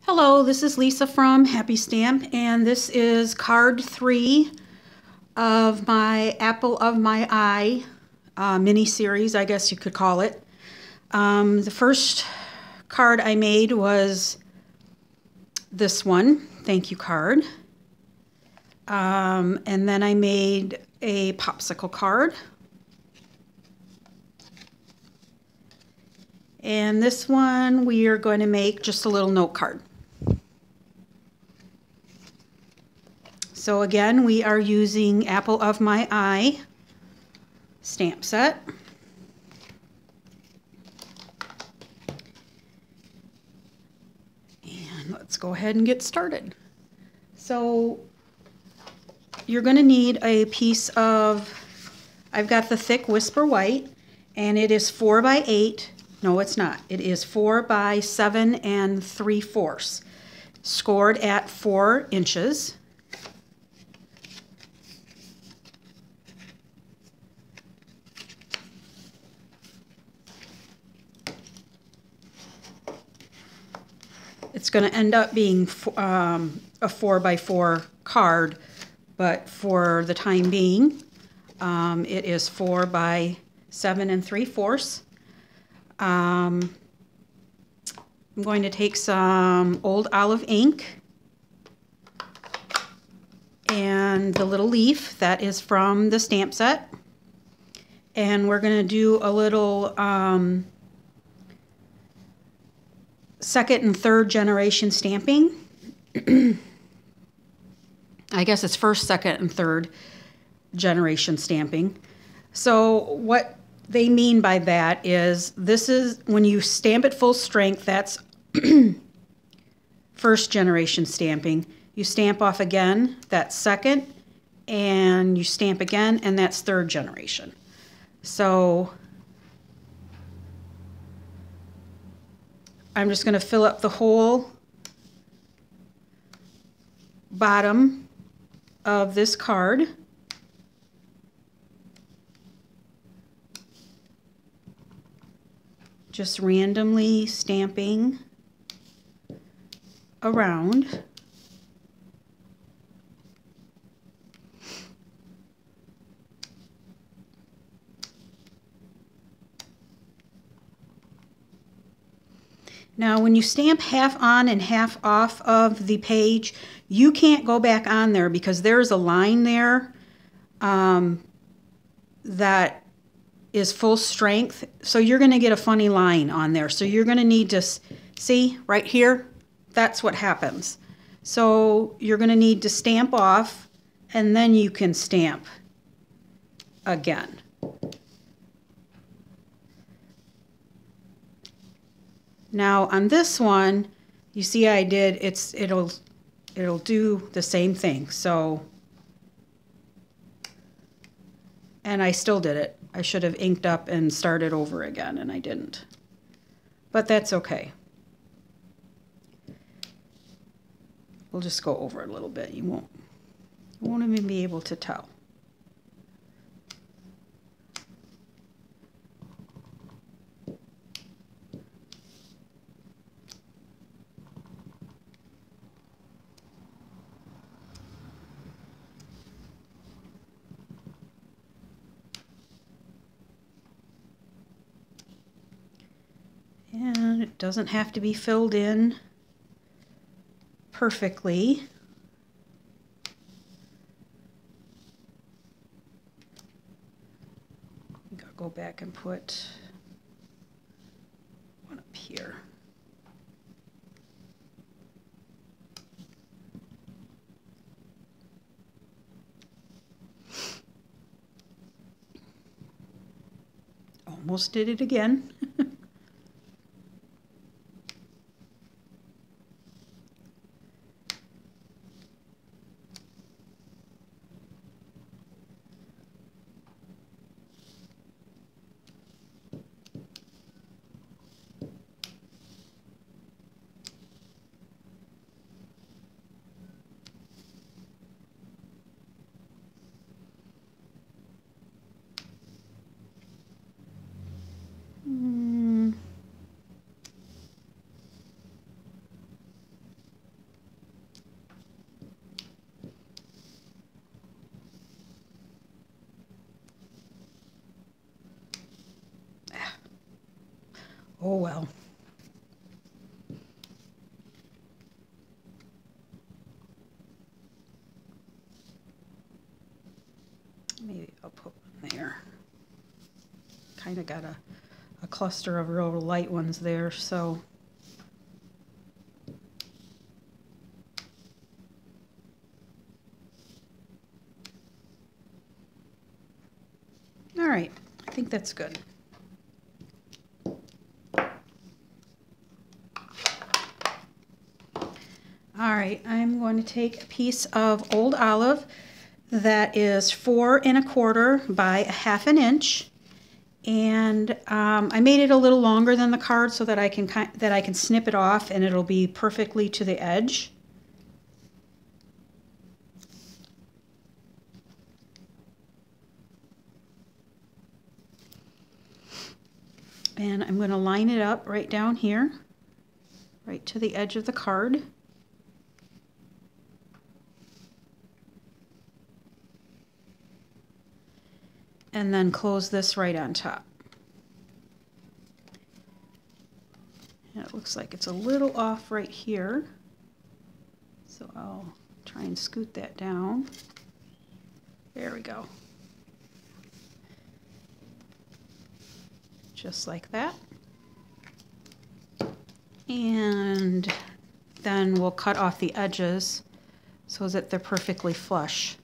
Hello, this is Lisa from Happy Stamp, and this is card 3 of my Apple of My Eye mini-series, I guess you could call it. The first card I made was this one, thank you card. And then I made a popsicle card. And this one we are going to make just a little note card. So again, we are using Apple of My Eye stamp set. And let's go ahead and get started. So you're going to need a piece of, I've got the thick Whisper White, and it is 4 by 8. No, it's not. It is 4 by 7 3/4, scored at 4 inches. It's going to end up being a 4 by 4 card, but for the time being, it is 4 by 7 3/4. I'm going to take some old olive ink and the little leaf that is from the stamp set, and we're going to do a little second and third generation stamping. I guess it's first, second, and third generation stamping. So what they mean by that is, this is when you stamp at full strength, that's first generation stamping. You stamp off again, that's second, and you stamp again, and that's third generation. So I'm just going to fill up the whole bottom of this card. Just randomly stamping around. Now, when you stamp half on and half off of the page, you can't go back on there because there's a line there that is full strength. So you're going to get a funny line on there. So you're going to need to see right here. That's what happens. So you're going to need to stamp off, and then you can stamp again. Now on this one, you see I did, it'll do the same thing. So, and I still did it. I should have inked up and started over again, and I didn't. But that's okay. We'll just go over it a little bit. You won't even be able to tell. And it doesn't have to be filled in perfectly. I'm gonna go back and put one up here. Almost did it again. Oh well. Maybe I'll put one there. Kind of got a cluster of real light ones there, so. All right, I think that's good. All right, I'm going to take a piece of old olive that is 4 1/4 by 1/2 inch, and I made it a little longer than the card so that I can snip it off and it'll be perfectly to the edge. And I'm going to line it up right down here, right to the edge of the card. And then close this right on top. And it looks like it's a little off right here, so I'll try and scoot that down. There we go. Just like that. And then we'll cut off the edges so that they're perfectly flush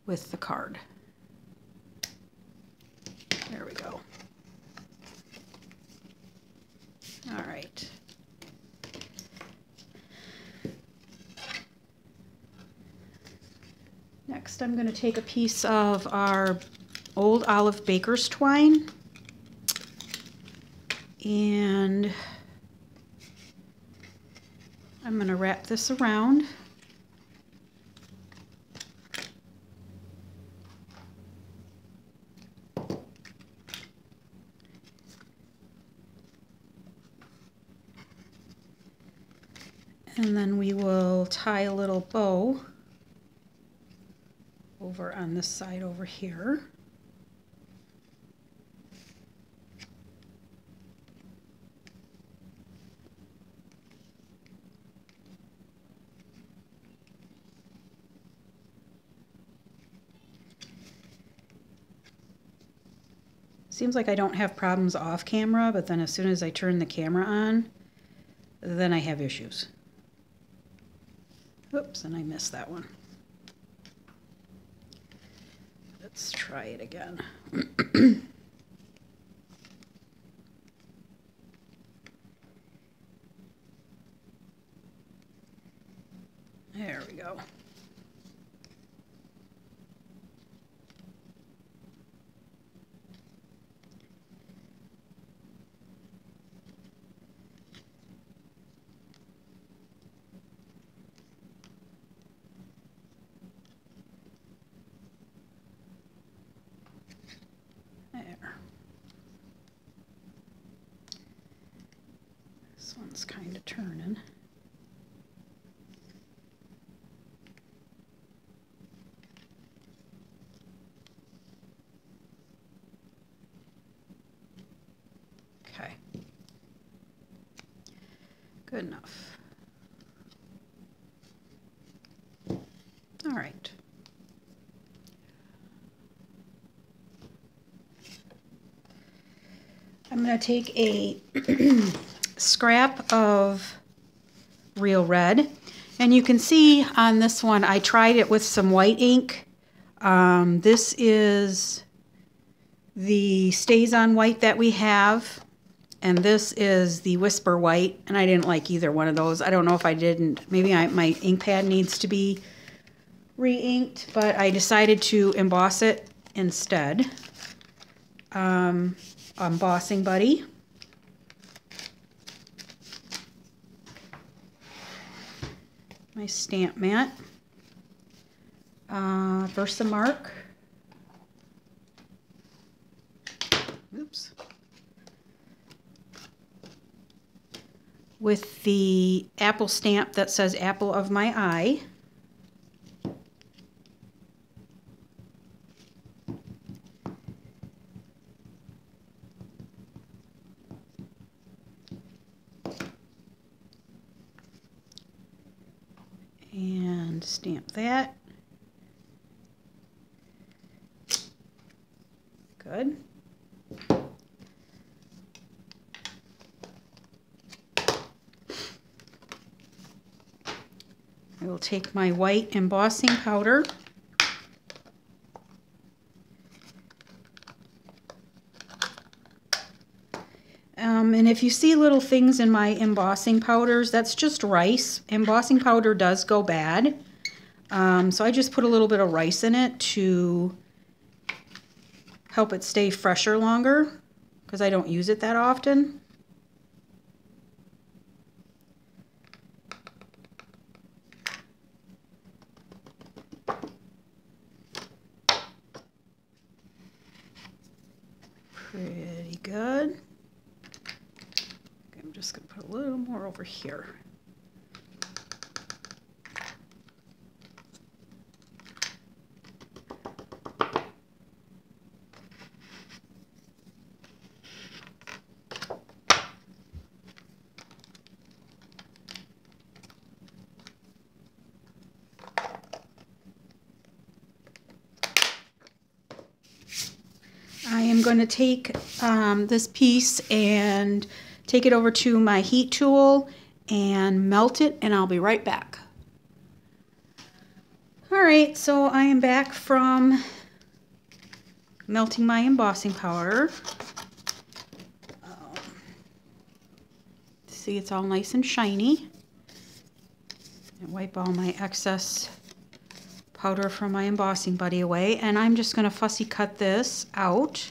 with the card. There we go. All right. Next, I'm going to take a piece of our old olive baker's twine, and I'm going to wrap this around. And then we will tie a little bow over on this side over here. Seems like I don't have problems off camera, but then as soon as I turn the camera on, then I have issues. Oops, and I missed that one. Let's try it again. There we go. There. This one's kind of turning. Okay. Good enough. All right. I'm going to take a scrap of real red, and you can see on this one I tried it with some white ink. This is the Stays On White that we have, and this is the Whisper White, and I didn't like either one of those. I don't know if I didn't. Maybe my ink pad needs to be re-inked, but I decided to emboss it instead. Embossing Buddy. My stamp mat. Versamark. Oops. With the apple stamp that says Apple of My Eye. and stamp that. Good. I will take my white embossing powder and if you see little things in my embossing powders, that's just rice. Embossing powder does go bad. So I just put a little bit of rice in it to help it stay fresher longer because I don't use it that often. Pretty good. I'm just going to put a little more over here. I am going to take this piece and take it over to my heat tool and melt it, and I'll be right back. Alright, so I am back from melting my embossing powder. See, it's all nice and shiny. And wipe all my excess powder from my embossing buddy away, and I'm just going to fussy cut this out.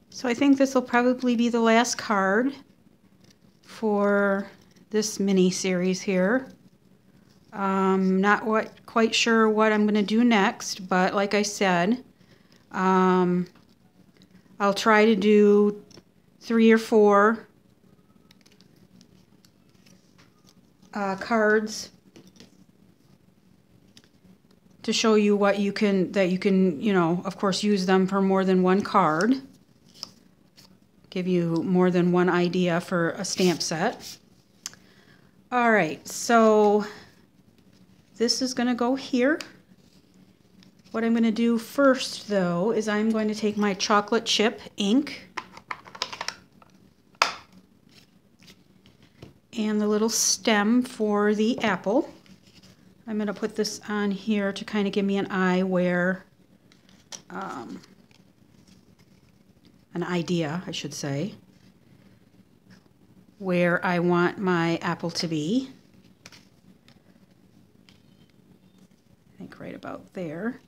So I think this will probably be the last card for this mini series here. Not quite sure what I'm going to do next, but like I said, I'll try to do 3 or 4 cards to show you what you can, you know, of course, use them for more than one card. Give you more than one idea for a stamp set. All right, so this is going to go here. What I'm going to do first, though, is I'm going to take my chocolate chip ink and the little stem for the apple. I'm going to put this on here to kind of give me an eye where, an idea, I should say, where I want my apple to be. I think right about there.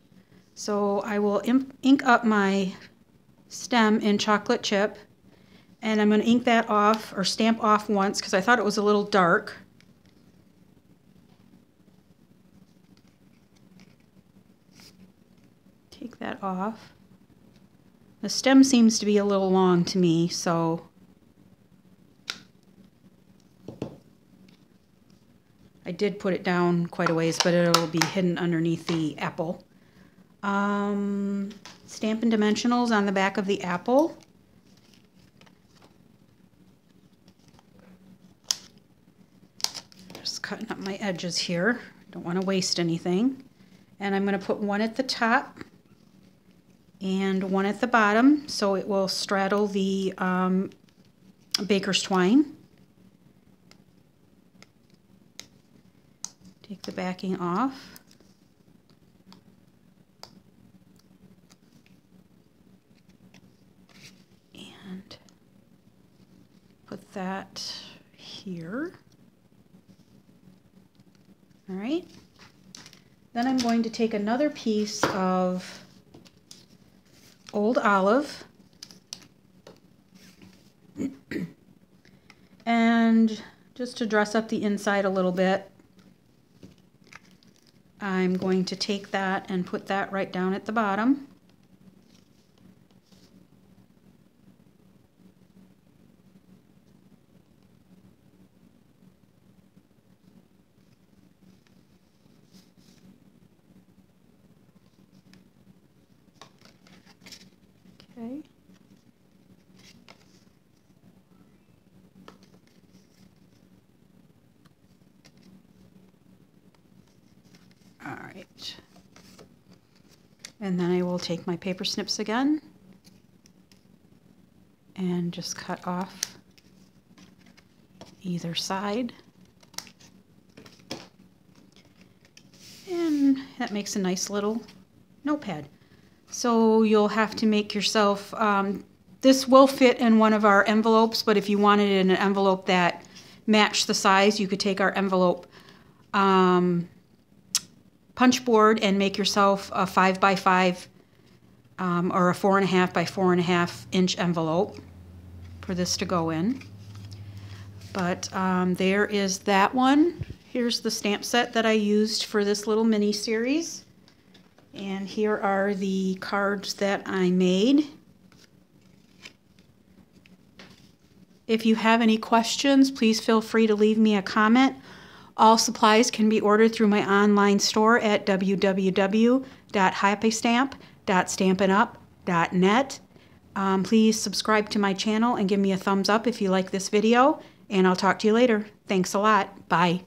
So I will ink up my stem in chocolate chip, and I'm going to ink that off or stamp off once because I thought it was a little dark. Take that off. The stem seems to be a little long to me, so I did put it down quite a ways, but it'll be hidden underneath the apple. Stampin' Dimensionals on the back of the apple. Just cutting up my edges here. Don't want to waste anything. And I'm going to put one at the top and one at the bottom so it will straddle the baker's twine. Take the backing off. And put that here. All right. Then I'm going to take another piece of Old Olive and just to dress up the inside a little bit. I'm going to take that and put that right down at the bottom. Okay. All right. And then I will take my paper snips again and just cut off either side. And that makes a nice little notepad. So you'll have to make yourself, this will fit in one of our envelopes, but if you wanted it in an envelope that matched the size, you could take our envelope punch board and make yourself a 5 by 5 or a 4.5 by 4.5 inch envelope for this to go in. But there is that one. Here's the stamp set that I used for this little mini series. And here are the cards that I made. If you have any questions, please feel free to leave me a comment. All supplies can be ordered through my online store at www.happystamp.stampinup.net. Please subscribe to my channel and give me a thumbs up if you like this video, and I'll talk to you later. Thanks a lot. Bye.